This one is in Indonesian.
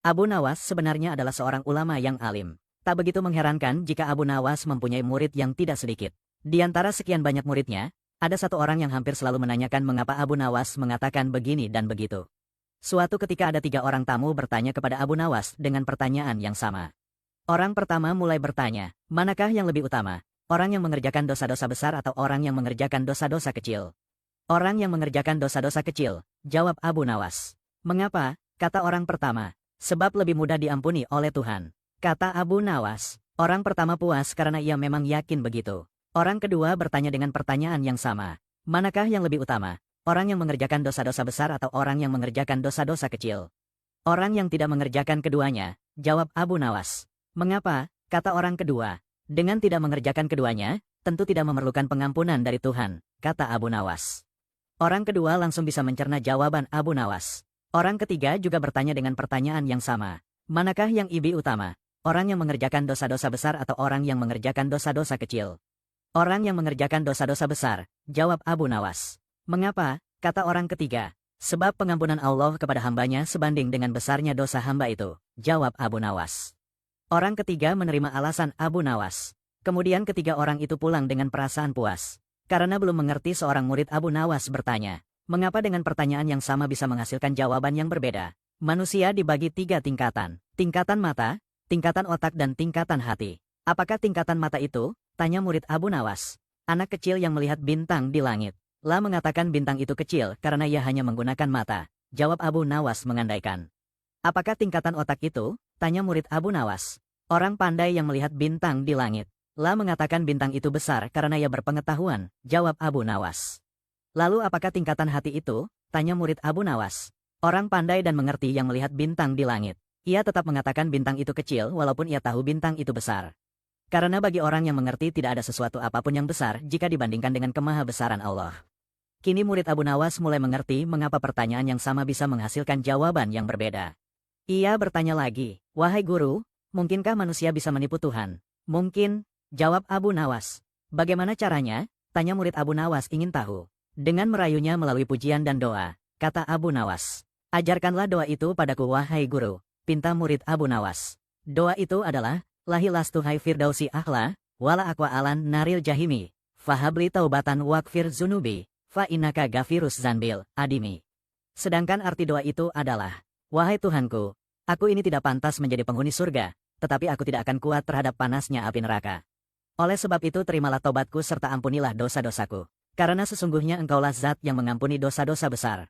Abu Nawas sebenarnya adalah seorang ulama yang alim. Tak begitu mengherankan jika Abu Nawas mempunyai murid yang tidak sedikit. Di antara sekian banyak muridnya, ada satu orang yang hampir selalu menanyakan mengapa Abu Nawas mengatakan begini dan begitu. Suatu ketika ada 3 orang tamu bertanya kepada Abu Nawas dengan pertanyaan yang sama. Orang pertama mulai bertanya, manakah yang lebih utama? Orang yang mengerjakan dosa-dosa besar atau orang yang mengerjakan dosa-dosa kecil? Orang yang mengerjakan dosa-dosa kecil, jawab Abu Nawas. Mengapa? Kata orang pertama. Sebab lebih mudah diampuni oleh Tuhan. Kata Abu Nawas. Orang pertama puas karena ia memang yakin begitu. Orang kedua bertanya dengan pertanyaan yang sama. Manakah yang lebih utama? Orang yang mengerjakan dosa-dosa besar atau orang yang mengerjakan dosa-dosa kecil? Orang yang tidak mengerjakan keduanya, jawab Abu Nawas. Mengapa? Kata orang kedua. Dengan tidak mengerjakan keduanya, tentu tidak memerlukan pengampunan dari Tuhan, kata Abu Nawas. Orang kedua langsung bisa mencerna jawaban Abu Nawas. Orang ketiga juga bertanya dengan pertanyaan yang sama. Manakah yang lebih utama? Orang yang mengerjakan dosa-dosa besar atau orang yang mengerjakan dosa-dosa kecil? Orang yang mengerjakan dosa-dosa besar, jawab Abu Nawas. Mengapa? Kata orang ketiga. Sebab pengampunan Allah kepada hambanya sebanding dengan besarnya dosa hamba itu, jawab Abu Nawas. Orang ketiga menerima alasan Abu Nawas. Kemudian ketiga orang itu pulang dengan perasaan puas. Karena belum mengerti, seorang murid Abu Nawas bertanya, mengapa dengan pertanyaan yang sama bisa menghasilkan jawaban yang berbeda? Manusia dibagi 3 tingkatan. Tingkatan mata, tingkatan otak dan tingkatan hati. Apakah tingkatan mata itu? Tanya murid Abu Nawas. Anak kecil yang melihat bintang di langit. La mengatakan bintang itu kecil karena ia hanya menggunakan mata. Jawab Abu Nawas mengandaikan. Apakah tingkatan otak itu? Tanya murid Abu Nawas. Orang pandai yang melihat bintang di langit. La mengatakan bintang itu besar karena ia berpengetahuan. Jawab Abu Nawas. Lalu apakah tingkatan hati itu? Tanya murid Abu Nawas. Orang pandai dan mengerti yang melihat bintang di langit. Ia tetap mengatakan bintang itu kecil walaupun ia tahu bintang itu besar. Karena bagi orang yang mengerti tidak ada sesuatu apapun yang besar jika dibandingkan dengan kemahabesaran Allah. Kini murid Abu Nawas mulai mengerti mengapa pertanyaan yang sama bisa menghasilkan jawaban yang berbeda. Ia bertanya lagi, wahai guru, mungkinkah manusia bisa menipu Tuhan? Mungkin, jawab Abu Nawas. Bagaimana caranya? Tanya murid Abu Nawas ingin tahu. Dengan merayunya melalui pujian dan doa, kata Abu Nawas. Ajarkanlah doa itu padaku wahai guru, pinta murid Abu Nawas. Doa itu adalah, lahi lastu hai firdausi ahla, wala akwa alan naril jahimi, fahabli taubatan wakfir zunubi, fa innaka gafirus zanbil, adimi. Sedangkan arti doa itu adalah, wahai Tuhanku, aku ini tidak pantas menjadi penghuni surga, tetapi aku tidak akan kuat terhadap panasnya api neraka. Oleh sebab itu terimalah taubatku serta ampunilah dosa-dosaku. Karena sesungguhnya engkaulah zat yang mengampuni dosa-dosa besar.